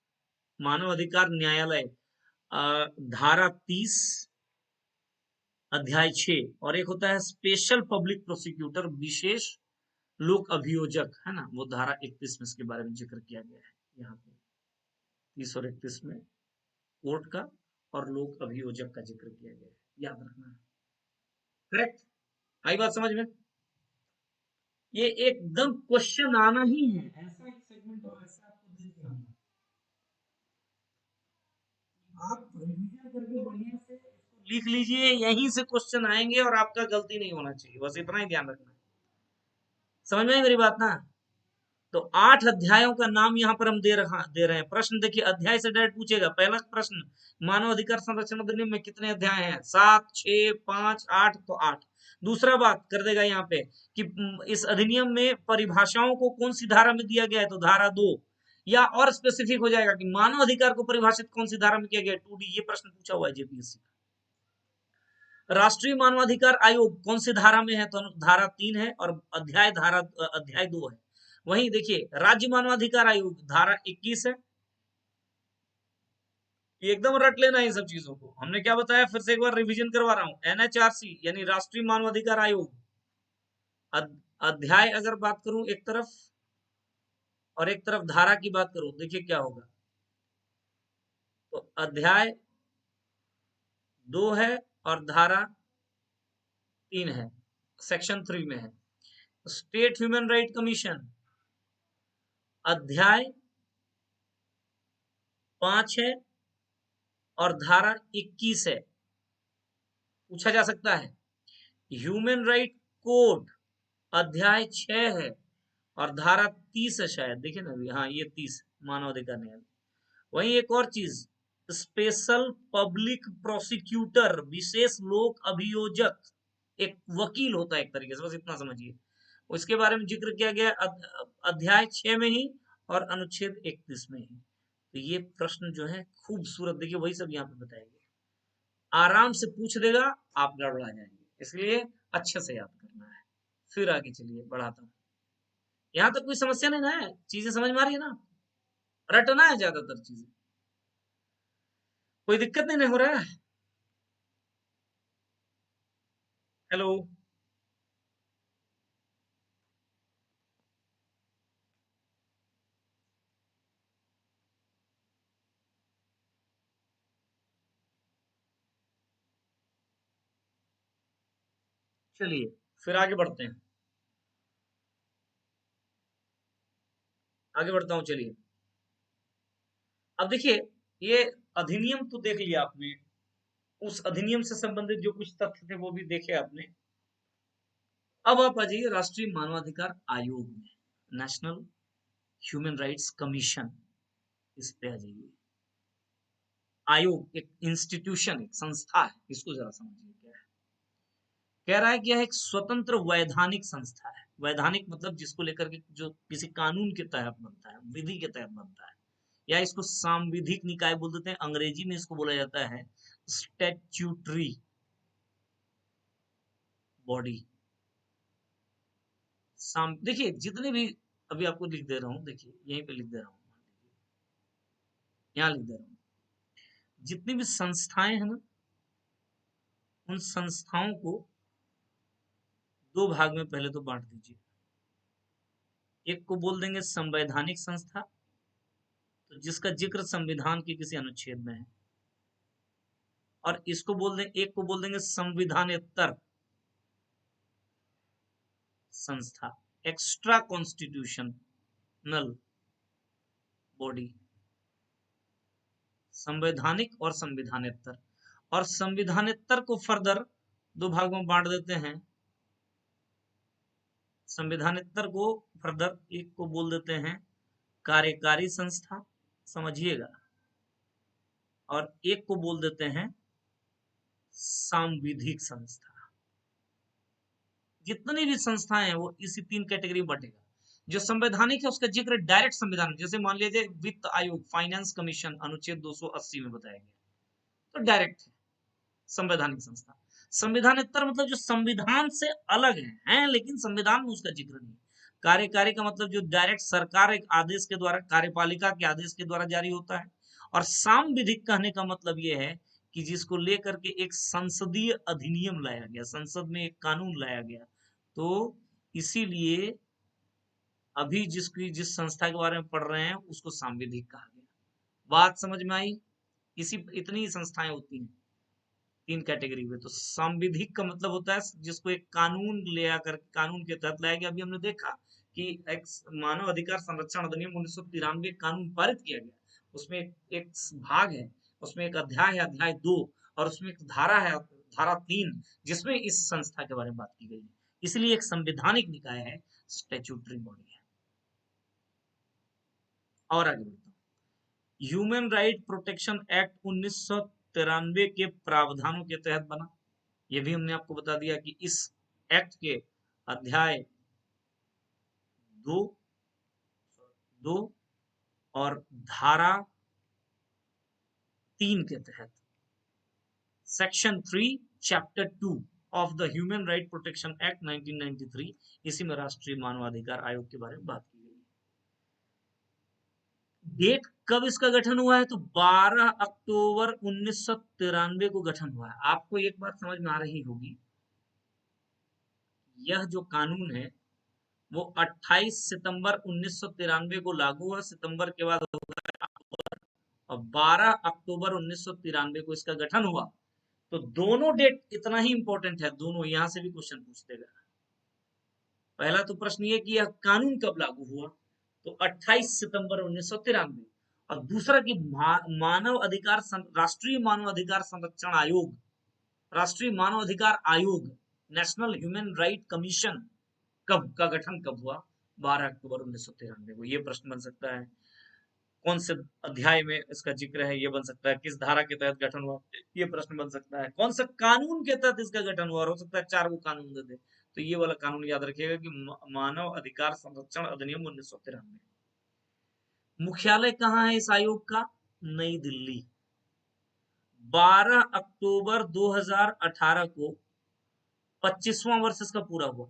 मानव अधिकार न्यायालय धारा 30 अध्याय 6, और एक होता है स्पेशल पब्लिक प्रोसिक्यूटर, विशेष लोक अभियोजक, है ना, वो धारा 31 में इसके बारे में जिक्र किया गया है। यहाँ पे 30 और 31 में कोर्ट का और लोक अभियोजक का जिक्र किया गया है, याद रखना है। करेक्ट, आई बात समझ में। ये एकदम क्वेश्चन आना ही है, ऐसा एक सेगमेंट और ऐसा आपको दे दिया हमने, आप रिवीजन करके बढ़िया से इसको लिख लीजिए, यहीं से क्वेश्चन आएंगे और आपका गलती नहीं होना चाहिए, बस इतना ही ध्यान रखना है। समझ में आई मेरी बात ना। तो 8 अध्यायों का नाम यहाँ पर हम दे रहे हैं। प्रश्न देखिए, अध्याय से डायरेक्ट पूछेगा। पहला प्रश्न, मानव अधिकार संरक्षण अधिनियम में कितने अध्याय हैं? 7, 6, 5, 8, तो 8। दूसरा बात कर देगा यहाँ पे कि इस अधिनियम में परिभाषाओं को कौन सी धारा में दिया गया है, तो धारा 2, या और स्पेसिफिक हो जाएगा कि मानव अधिकार को परिभाषित कौन सी धारा में किया गया है, 2D। ये प्रश्न पूछा हुआ है जेपीएससी। राष्ट्रीय मानवाधिकार आयोग कौन सी धारा में है, तो धारा 3 है, और अध्याय 2 है। वहीं देखिए राज्य मानवाधिकार आयोग धारा 21 है। एकदम रट लेना इन सब चीजों को, हमने क्या बताया, फिर से एक बार रिवीजन करवा रहा हूं। NHRC यानी राष्ट्रीय मानवाधिकार आयोग, अध्याय अगर बात करूं एक तरफ, और एक तरफ धारा की बात करूं, देखिए क्या होगा। तो अध्याय 2 है और धारा 3 है, सेक्शन 3 में है। स्टेट ह्यूमन राइट कमीशन अध्याय 5 है और धारा 21 है। पूछा जा सकता है। ह्यूमन राइट कोड अध्याय 6 है और धारा 30 है शायद, देखिए ना अभी, हाँ ये 30, मानवाधिकार न्यायालय। वहीं एक और चीज, स्पेशल पब्लिक प्रोसिक्यूटर, विशेष लोक अभियोजक, एक वकील होता है एक तरीके से, बस इतना समझिए। उसके बारे में जिक्र किया गया अध्याय 6 में ही और अनुच्छेद 31 में ही। तो ये प्रश्न जो है खूबसूरत, देखिए वही सब यहाँ पे बताया गया, आराम से पूछ देगा, आप गड़बड़ा जाएंगे, इसलिए अच्छे से याद करना है। फिर आगे चलिए, बढ़ाता हूँ। यहाँ तक कोई समस्या नहीं ना है, चीजें समझ में आ रही है ना, रटना है ज्यादातर चीजें, कोई दिक्कत नहीं हो रहा है। हेलो, चलिए फिर आगे बढ़ते हैं, आगे बढ़ता हूँ, चलिए। अब देखिए, ये अधिनियम तो देख लिया आपने, उस अधिनियम से संबंधित जो कुछ तथ्य थे वो भी देखे आपने। अब आप आ जाइए राष्ट्रीय मानवाधिकार आयोग में, नेशनल ह्यूमन राइट्स कमीशन, इस पे आ जाइए। आयोग एक इंस्टीट्यूशन, एक संस्था है, इसको जरा समझिए क्या है। कह रहा है कि यह एक स्वतंत्र वैधानिक संस्था है। वैधानिक मतलब जिसको लेकर के जो किसी कानून के तहत बनता है, विधि के तहत बनता है, या इसको सांविधिक निकाय बोल देते हैं, अंग्रेजी में इसको बोला जाता है स्टैट्यूटरी बॉडी। देखिए जितने भी, अभी आपको लिख दे रहा हूँ, देखिए यहीं पे लिख दे रहा हूँ, यहाँ लिख दे रहा हूँ, जितनी भी संस्थाएं हैं ना, उन संस्थाओं को दो भाग में पहले तो बांट दीजिए। एक को बोल देंगे संवैधानिक संस्था, तो जिसका जिक्र संविधान के किसी अनुच्छेद में है, और इसको बोल दें, एक को बोल देंगे संविधानेतर संस्था, एक्स्ट्रा कॉन्स्टिट्यूशनल बॉडी, संवैधानिक और संविधानेतर। और संविधानेतर को फर्दर दो भागों में बांट देते हैं। संविधानेतर को फर्दर एक को बोल देते हैं कार्यकारी संस्था, समझिएगा, और एक को बोल देते हैं सांविधिक संस्था। जितनी भी संस्थाएं हैं वो इसी तीन कैटेगरी में बटेगा। जो संवैधानिक है उसका जिक्र डायरेक्ट संविधान, जैसे मान लीजिए वित्त आयोग, फाइनेंस कमीशन, अनुच्छेद 280 में बताया गया, तो डायरेक्ट है संवैधानिक संस्था। संविधानेतर मतलब जो संविधान से अलग है लेकिन संविधान में उसका जिक्र नहीं। कार्यकारी का मतलब जो डायरेक्ट सरकार एक आदेश के द्वारा, कार्यपालिका के आदेश के द्वारा जारी होता है। और सांविधिक कहने का मतलब यह है कि जिसको लेकर के एक संसदीय अधिनियम लाया गया, संसद में एक कानून लाया गया। तो इसीलिए अभी जिस संस्था के बारे में पढ़ रहे हैं उसको सांविधिक कहा गया। बात समझ में आई? इतनी ही संस्थाएं होती हैं तीन कैटेगरी में। तो सांविधिक का मतलब होता है जिसको एक कानून ले आकर, कानून के तहत लाया गया। अभी हमने देखा कि एक मानव अधिकार संरक्षण अधिनियम 1993 कानून पारित किया गया, उसमें एक भाग है, उसमें एक अध्याय है, अध्याय 2, और उसमें एक धारा है, धारा 3, जिसमें इस संस्था के बारे में बात की गई है। इसलिए एक संवैधानिक निकाय है, स्टैट्यूटरी बॉडी है। और आगे बढ़ता हूँ। ह्यूमन राइट प्रोटेक्शन एक्ट 1993 के प्रावधानों के तहत बना। ये भी हमने आपको बता दिया कि इस एक्ट के अध्याय 2 और धारा 3 के तहत, section 3 chapter 2 of the human right protection act 1993, इसी में राष्ट्रीय मानवाधिकार आयोग के बारे में बात की गई। डेट कब इसका गठन हुआ है? तो 12 अक्टूबर 1993 को गठन हुआ है। आपको एक बात समझ में आ रही होगी, यह जो कानून है वो 28 सितंबर 1993 को लागू हुआ, सितंबर के बाद हो गया अक्टूबर, और 12 अक्टूबर 1993 को इसका गठन हुआ। तो दोनों डेट इतना ही इंपॉर्टेंट है, दोनों यहां से भी क्वेश्चन पूछते गए। पहला तो प्रश्न ये कि यह कानून कब लागू हुआ, तो 28 सितंबर 1993। और दूसरा कि मानव अधिकार राष्ट्रीय मानव अधिकार संरक्षण आयोग, राष्ट्रीय मानव अधिकार आयोग, नेशनल ह्यूमन राइट कमीशन कब का गठन कब हुआ? 12 अक्टूबर 1993 को। ये प्रश्न बन सकता है। कौन से अध्याय में इसका जिक्र है, ये बन सकता है। किस धारा के तहत गठन हुआ, ये प्रश्न बन सकता है। कौन सा कानून के तहत इसका गठन हुआ, और हो सकता है 4 को कानून दे दे, तो ये वाला कानून याद रखिएगा कि मानव अधिकार संरक्षण अधिनियम 1993। मुख्यालय कहाँ है इस आयोग का? नई दिल्ली। 12 अक्टूबर 2018 को 25वां वर्ष इसका पूरा हुआ।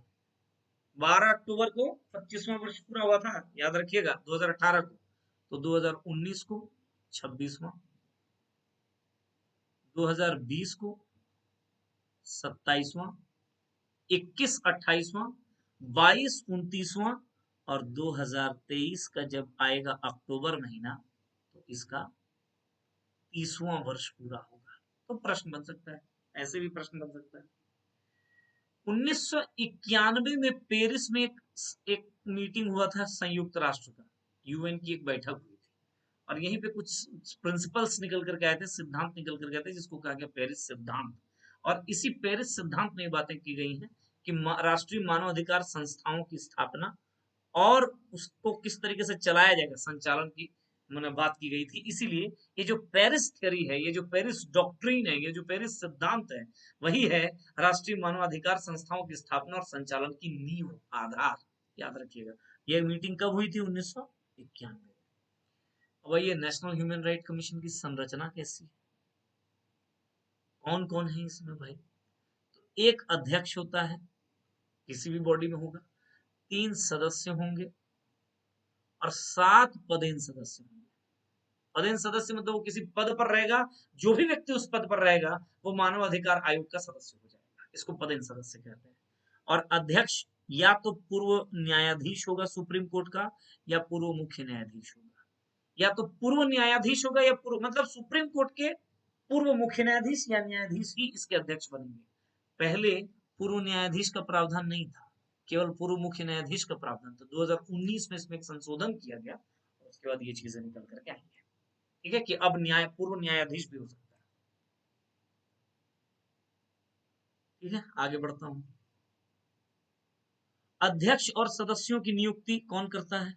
12 अक्टूबर को 25वां वर्ष पूरा हुआ था, याद रखिएगा, 2018 को। तो 2019 को 26वां, 2020 को 27वां, 21 28वां, 22 29वां, और 2023 का जब आएगा अक्टूबर महीना, तो इसका 30वां वर्ष पूरा होगा। तो प्रश्न बन सकता है, ऐसे भी प्रश्न बन सकता है। 1991 में पेरिस में एक मीटिंग हुआ था संयुक्त राष्ट्र का, यूएन की एक बैठक हुई थी, और यहीं पे कुछ प्रिंसिपल्स निकल कर के आए थे, सिद्धांत निकल कर गए थे, जिसको कहा गया पेरिस सिद्धांत। और इसी पेरिस सिद्धांत में बातें की गई हैं कि राष्ट्रीय मानवाधिकार संस्थाओं की स्थापना और उसको किस तरीके से चलाया जाएगा, संचालन की मैंने बात की गई थी। इसीलिए ये जो पेरिस थ्योरी है, ये जो पेरिस डॉक्ट्रिन है, ये जो पेरिस सिद्धांत है, वही है राष्ट्रीय मानवाधिकार संस्थाओं की स्थापना और संचालन की नींव, आधार। याद रखिएगा, ये मीटिंग कब हुई थी? 1991। अब ये नेशनल ह्यूमन राइट कमीशन की संरचना कैसी है, कौन कौन है इसमें भाई? तो एक अध्यक्ष होता है, किसी भी बॉडी में होगा, 3 सदस्य होंगे और 7 पदेन सदस्य होंगे। पदेन सदस्य मतलब वो किसी पद पर रहेगा, जो भी व्यक्ति उस पद पर रहेगा वो मानव अधिकार आयोग का सदस्य हो जाएगा, इसको पदेन सदस्य कहते हैं। और अध्यक्ष या तो पूर्व न्यायाधीश होगा सुप्रीम कोर्ट का, या पूर्व मुख्य न्यायाधीश होगा। या तो पूर्व न्यायाधीश होगा, या पूर्व मतलब सुप्रीम कोर्ट के पूर्व मुख्य न्यायाधीश या न्यायाधीश ही इसके अध्यक्ष बनेंगे। पहले पूर्व न्यायाधीश का प्रावधान नहीं था, केवल पूर्व मुख्य न्यायाधीश का प्रावधान था। 2019 में इसमें एक संशोधन किया गया, और उसके बाद ये चीजें निकल करके आएंगे। ठीक है, कि अब पूर्व न्यायाधीश भी हो सकता है। ठीक है, आगे बढ़ता हूं। अध्यक्ष और सदस्यों की नियुक्ति कौन करता है?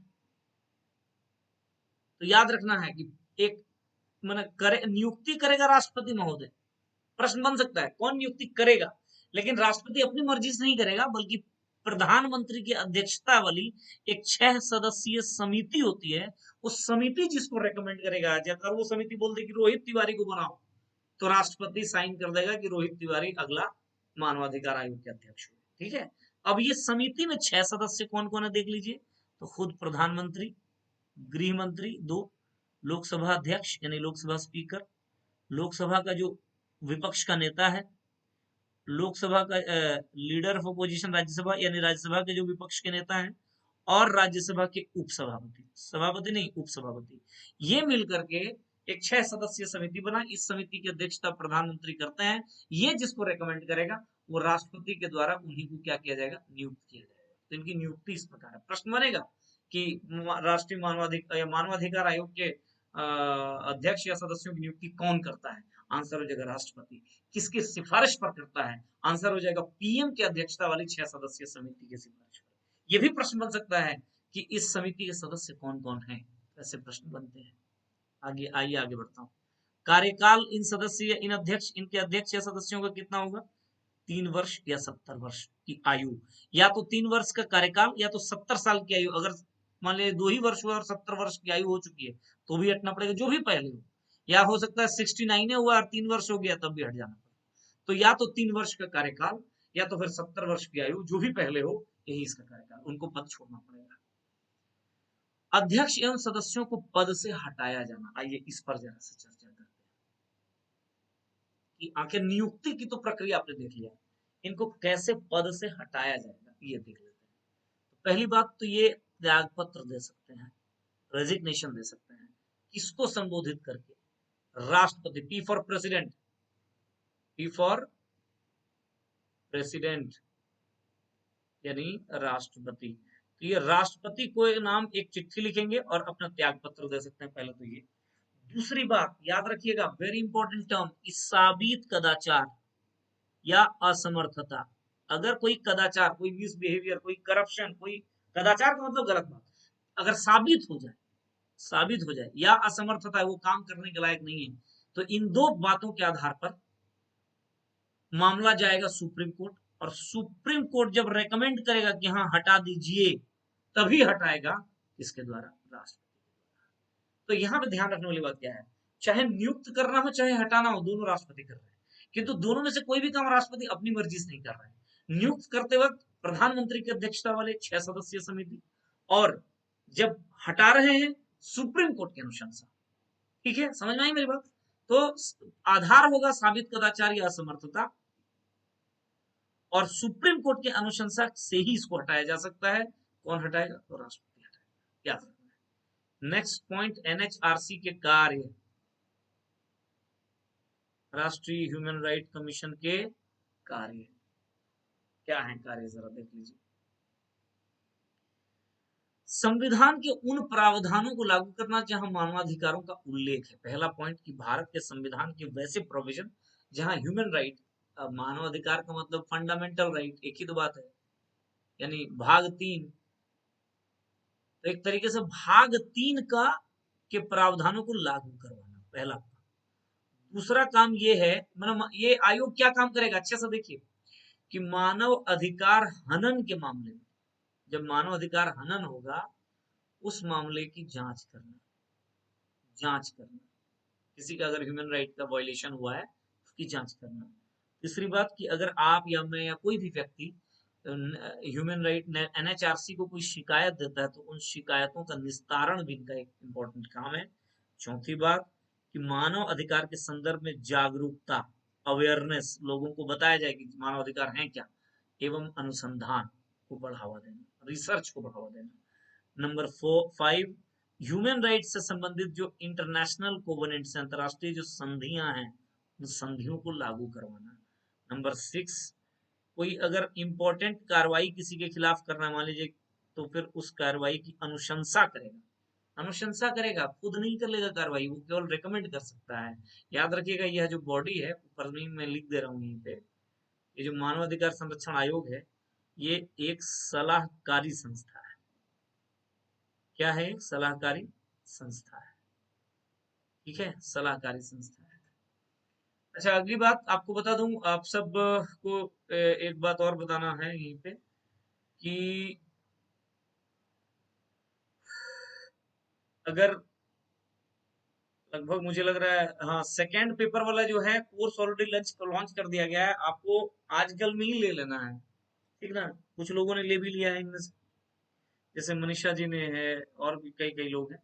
तो याद रखना है कि एक नियुक्ति करेगा राष्ट्रपति महोदय। प्रश्न बन सकता है कौन नियुक्ति करेगा, लेकिन राष्ट्रपति अपनी मर्जी से नहीं करेगा, बल्कि प्रधानमंत्री की अध्यक्षता वाली एक 6 सदस्यीय समिति होती है। उस समिति जिसको रेकमेंड करेगा, अगर वो समिति बोल दे कि रोहित तिवारी को बनाओ, तो राष्ट्रपति साइन कर देगा कि रोहित तिवारी अगला मानवाधिकार आयोग के अध्यक्ष हुए। ठीक है, अब ये समिति में 6 सदस्य कौन कौन है देख लीजिए। तो खुद प्रधानमंत्री, गृह मंत्री 2, लोकसभा अध्यक्ष यानी लोकसभा स्पीकर, लोकसभा का जो विपक्ष का नेता है, लोकसभा का लीडर ऑफ अपोजिशन राज्यसभा यानी राज्यसभा के जो विपक्ष के नेता हैं, और राज्यसभा के उपसभापति, सभापति नहीं उपसभापति, ये मिलकर के एक 6 सदस्यीय समिति बना। इस समिति की अध्यक्षता प्रधानमंत्री करते हैं। ये जिसको रेकमेंड करेगा वो राष्ट्रपति के द्वारा उन्हीं को क्या किया जाएगा, नियुक्त किया जाएगा। तो इनकी नियुक्ति इस प्रकार है। प्रश्न बनेगा कि राष्ट्रीय मानवाधिकार आयोग के अध्यक्ष या सदस्यों की नियुक्ति कौन करता है? आंसर हो जाएगा राष्ट्रपति। किसकी सिफारिश पर करता है? आंसर हो जाएगा पीएम की अध्यक्षता वाली 6 सदस्यीय समिति की सिफारिश पर। यह भी प्रश्न बन सकता है कि इस समिति के सदस्य कौन कौन हैं, ऐसे प्रश्न बनते हैं। आगे आइए, आगे बढ़ता हूँ। कार्यकाल इन सदस्य, इन अध्यक्ष, इनके अध्यक्ष या सदस्यों का कितना होगा? 3 वर्ष या 70 वर्ष की आयु। या तो 3 वर्ष का कार्यकाल, या तो 70 साल की आयु। अगर मान लीजिए 2 ही वर्ष हुआ और 70 वर्ष की आयु हो चुकी है, तो भी हटना पड़ेगा, जो भी पहले हो। या हो सकता है 69 हुआ और 3 वर्ष हो गया, तब भी हट जाना पड़ेगा। तो या तो 3 वर्ष का कार्यकाल, या तो फिर 70 वर्ष की आयु, जो भी पहले हो, यही इसका कार्यकाल, उनको पद छोड़ना पड़ेगा। अध्यक्ष एवं सदस्यों को पद से हटाया जाना, आइए इस पर जरा से चर्चा करते हैं कि आखिर नियुक्ति की तो प्रक्रिया आपने देख लिया, इनको कैसे पद से हटाया जाएगा ये देख लेते हैं। तो पहली बात तो ये त्याग पत्र दे सकते हैं, रेजिग्नेशन दे सकते हैं। किसको संबोधित करके? राष्ट्रपति, P for president, P for president यानी राष्ट्रपति। तो ये राष्ट्रपति को नाम एक चिट्ठी लिखेंगे और अपना त्याग पत्र दे सकते हैं, पहले तो ये। दूसरी बात याद रखिएगा, वेरी इंपॉर्टेंट टर्म, साबित कदाचार या असमर्थता। अगर कोई कदाचार, कोई मिसबिहेवियर, कोई करप्शन, कोई कदाचार का मतलब गलत बात, अगर साबित हो जाए साबित हो जाए या असमर्थता है, वो काम करने के लायक नहीं है, तो इन दो बातों के आधार पर मामला जाएगा सुप्रीम कोर्ट, और सुप्रीम कोर्ट जब रेकमेंड करेगा कि हाँ हटा दीजिए, तभी हटाएगा इसके द्वारा, राष्ट्रपति। तो यहाँ पे ध्यान रखने वाली बात क्या है, चाहे नियुक्त करना हो चाहे हटाना हो, दोनों राष्ट्रपति कर रहे हैं, किंतु दोनों में से कोई भी काम राष्ट्रपति अपनी मर्जी से नहीं कर रहे हैं। नियुक्त करते वक्त प्रधानमंत्री की अध्यक्षता वाले 6 सदस्यीय समिति, और जब हटा रहे हैं सुप्रीम कोर्ट के अनुशंसा। ठीक है, समझ में आई मेरी बात? तो आधार होगा साबित कदाचार या असमर्थता, और सुप्रीम कोर्ट के अनुशंसा से ही इसको हटाया जा सकता है। कौन हटाएगा? तो राष्ट्रपति हटाएगा। याद रखना। नेक्स्ट पॉइंट, एनएचआरसी के कार्य, राष्ट्रीय ह्यूमन राइट कमीशन के कार्य क्या है? कार्य जरा देख लीजिए। संविधान के उन प्रावधानों को लागू करना जहां मानवाधिकारों का उल्लेख है। पहला पॉइंट कि भारत के संविधान के वैसे प्रोविजन जहां ह्यूमन राइट, मानवाधिकार का मतलब फंडामेंटल राइट, एक ही तो बात है, यानी भाग 3, तो एक तरीके से भाग 3 का के प्रावधानों को लागू करवाना, पहला काम। दूसरा काम ये है, मतलब ये आयोग क्या काम करेगा, अच्छे से देखिए, कि मानव अधिकार हनन के मामले में, जब मानव अधिकार हनन होगा उस मामले की जांच करना, किसी का अगर ह्यूमन राइट का वायलेशन हुआ है उसकी जांच करना। तीसरी बात कि अगर आप या मैं या कोई भी व्यक्ति ह्यूमन राइट एनएचआरसी को कोई शिकायत देता है तो उन शिकायतों का निस्तारण भी इनका एक इम्पोर्टेंट काम है। चौथी बात कि मानव अधिकार के संदर्भ में जागरूकता, अवेयरनेस, लोगों को बताया जाए कि मानव अधिकार हैं क्या, एवं अनुसंधान को बढ़ावा देना, रिसर्च को बढ़ावा देना। नंबर 5, ह्यूमन राइट्स से संबंधित जो इंटरनेशनल कोवेनेंट्स, अंतरराष्ट्रीय जो संधियां हैं, उन संधियों को लागू करवाना। नंबर 6, कोई अगर इंपॉर्टेंट कार्रवाई किसी के खिलाफ करना, मान लीजिए, तो फिर उस कार्रवाई की अनुशंसा करेगा, खुद नहीं कर लेगा कार्रवाई, वो केवल रेकमेंड कर सकता है। याद रखिएगा, यह जो बॉडी है, ऊपर में मैं लिख दे रहा हूँ यहीं पे, ये जो मानवाधिकार संरक्षण आयोग है, ये एक सलाहकारी संस्था है। क्या है? सलाहकारी संस्था है। ठीक है, सलाहकारी संस्था है। अच्छा, अगली बात आपको बता दूं, आप सब को एक बात और बताना है यहीं पे, कि अगर लगभग मुझे लग रहा है, हाँ, सेकेंड पेपर वाला जो है कोर्स ऑलरेडी लॉन्च कर दिया गया है, आपको आजकल में ही ले लेना है। ठीक ना? कुछ लोगों ने ले भी लिया है इनमें से, जैसे मनीषा जी ने है, और भी कई कई लोग हैं,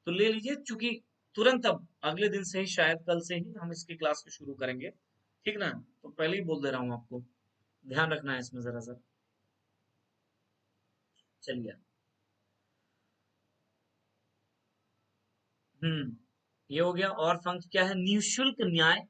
तो ले लीजिए, क्योंकि तुरंत अब अगले दिन से ही, शायद कल से ही हम इसकी क्लास को शुरू करेंगे। ठीक ना? तो पहले ही बोल दे रहा हूँ आपको, ध्यान रखना है इसमें जरा सा। चलिए। ये हो गया। और फंक्शन क्या है? निःशुल्क न्याय,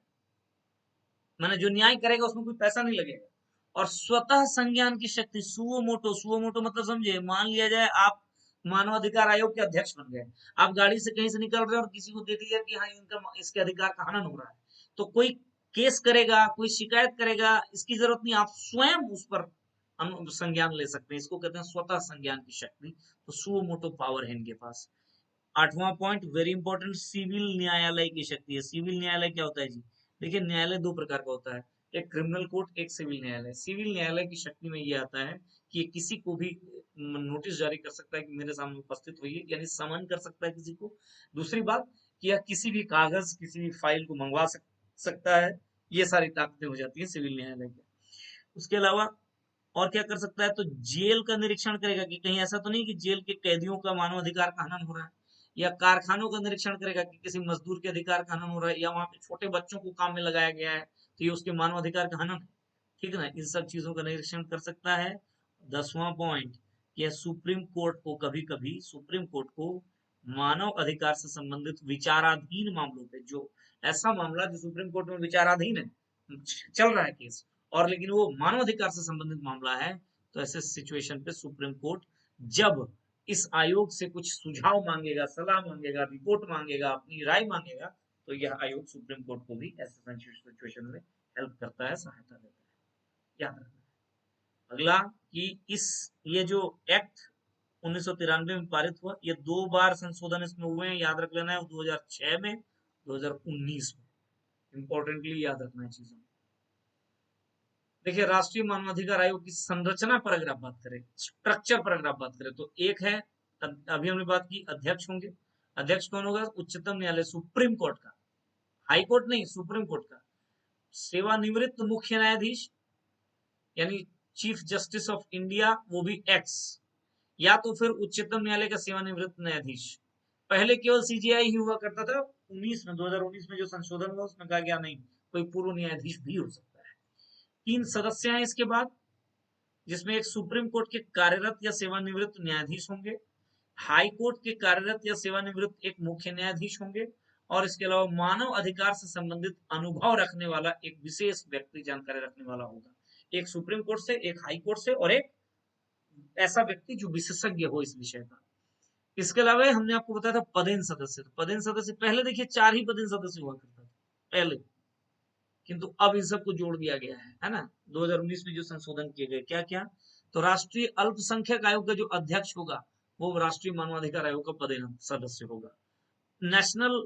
माने जो न्याय करेगा उसमें कोई पैसा नहीं लगेगा। और स्वतः संज्ञान की शक्ति, सुओ मोटो, सुओ मोटो मतलब समझे, मान लिया जाए आप मानवाधिकार आयोग के अध्यक्ष बन गए, आप गाड़ी से कहीं से निकल रहे हैं और किसी को देख लिया कि हाँ इनका, इसके अधिकार का हनन हो रहा है, तो कोई केस करेगा, कोई शिकायत करेगा, इसकी जरूरत नहीं, आप स्वयं उस पर संज्ञान ले सकते हैं। इसको कहते हैं स्वतः संज्ञान की शक्ति, तो सुओ मोटो पावर है इनके पास। 8वां पॉइंट वेरी इंपॉर्टेंट, सिविल न्यायालय की शक्ति है। सिविल न्यायालय क्या होता है जी? देखिए, न्यायालय दो प्रकार का होता है, एक क्रिमिनल कोर्ट, एक सिविल न्यायालय। सिविल न्यायालय की शक्ति में ये आता है कि किसी को भी नोटिस जारी कर सकता है कि मेरे सामने उपस्थित होइए, यानी समन कर सकता है किसी को। दूसरी बात कि यह किसी भी कागज, किसी भी फाइल को मंगवा सकता है। ये सारी ताकतें हो जाती है सिविल न्यायालय की। उसके अलावा और क्या कर सकता है? तो जेल का निरीक्षण करेगा कि कहीं ऐसा तो नहीं कि जेल के कैदियों का मानवाधिकार का हनन हो रहा है, या कारखानों का निरीक्षण करेगा कि किसी मजदूर के अधिकार का हनन हो रहा है, या वहां पे छोटे बच्चों को काम में लगाया गया है तो ये उसके मानवाधिकार का हनन है। ठीक है ना? इन सब चीजों का निरीक्षण कर सकता है। 10वां पॉइंट, यह सुप्रीम कोर्ट को, कभी कभी सुप्रीम कोर्ट को मानव अधिकार से संबंधित विचाराधीन मामलों पे, जो ऐसा मामला जो सुप्रीम कोर्ट में विचाराधीन है, चल रहा है केस, और लेकिन वो मानवाधिकार से संबंधित मामला है, तो ऐसे सिचुएशन पे सुप्रीम कोर्ट जब इस आयोग से कुछ सुझाव मांगेगा, सलाह मांगेगा, रिपोर्ट मांगेगा, अपनी राय मांगेगा, तो यह आयोग सुप्रीम कोर्ट को भी ऐसे सिचुएशन में हेल्प करता है, सहायता देता है। याद रखना। अगला कि इस, ये जो एक्ट 1993 में पारित हुआ। ये 2 बार संशोधन इसमें हुए हैं, याद रख लेना है, 2006 में, 2019 में। इंपॉर्टेंटली याद रखना है चीजों। देखिए, राष्ट्रीय मानवाधिकार आयोग की संरचना पर अगर आप बात करें, स्ट्रक्चर पर अगर आप बात करें, तो एक है, अभी हमने बात की, अध्यक्ष होंगे। अध्यक्ष कौन होगा? उच्चतम न्यायालय, सुप्रीम कोर्ट का, हाई कोर्ट नहीं, सुप्रीम कोर्ट का। सेवानिवृत्त मुख्य न्यायाधीश यानी चीफ जस्टिस ऑफ इंडिया, वो भी एक्स, या तो फिर उच्चतम न्यायालय का सेवानिवृत्त न्यायाधीश। पहले केवल सीजीआई ही हुआ करता था। 2019 में जो संशोधन हुआ उसमें कहा गया नहीं, कोई पूर्व न्यायाधीश भी हो सकता है। 3 सदस्य हैं इसके बाद, जिसमें एक सुप्रीम कोर्ट के कार्यरत या सेवानिवृत्त न्यायाधीश होंगे, हाई कोर्ट के कार्यरत या सेवानिवृत्त एक मुख्य न्यायाधीश होंगे, और इसके अलावा मानव अधिकार से संबंधित अनुभव रखने वाला एक विशेष व्यक्ति जानकारी रखने वाला होगा। एक सुप्रीम कोर्ट से, एक हाई कोर्ट से, और एक ऐसा व्यक्ति जो विशेषज्ञ हो इस विषय का। इसके अलावा हमने आपको बताया था पदेन सदस्य। पदेन सदस्य पहले देखिए 4 ही पदेन सदस्य हुआ करता था पहले, किंतु अब इन सबको जोड़ दिया गया है ना। 2019 में जो संशोधन किए गए, क्या क्या, तो राष्ट्रीय अल्पसंख्यक आयोग का जो अध्यक्ष होगा वो राष्ट्रीय मानवाधिकार आयोग का पदेन सदस्य होगा। नेशनल,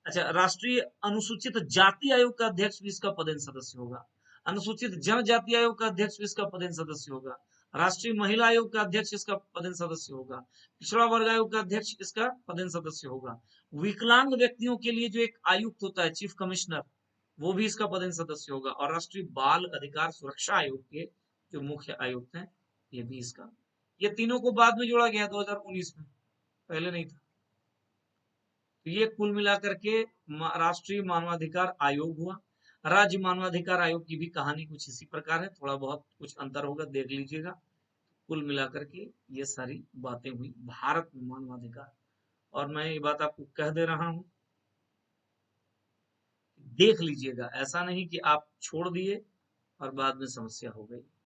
अच्छा, राष्ट्रीय अनुसूचित जाति आयोग का अध्यक्ष भी इसका पदेन सदस्य होगा। अनुसूचित जनजाति आयोग का अध्यक्ष भी इसका पदेन सदस्य होगा। राष्ट्रीय महिला आयोग का अध्यक्ष इसका पदेन सदस्य होगा। पिछड़ा वर्ग आयोग का अध्यक्ष इसका पदेन सदस्य होगा। विकलांग व्यक्तियों के लिए जो एक आयुक्त होता है, चीफ कमिश्नर, वो भी इसका पदेन सदस्य होगा। और राष्ट्रीय बाल अधिकार सुरक्षा आयोग के जो मुख्य आयुक्त हैं, ये भी इसका। ये तीनों को बाद में जोड़ा गया 2019 में, पहले नहीं था। तो ये कुल मिलाकर के राष्ट्रीय मानवाधिकार आयोग हुआ। राज्य मानवाधिकार आयोग की भी कहानी कुछ इसी प्रकार है, थोड़ा बहुत कुछ अंतर होगा, देख लीजिएगा। कुल मिलाकर के ये सारी बातें हुई भारत में मानवाधिकार। और मैं ये बात आपको कह दे रहा हूं, देख लीजिएगा, ऐसा नहीं कि आप छोड़ दिए और बाद में समस्या हो गई।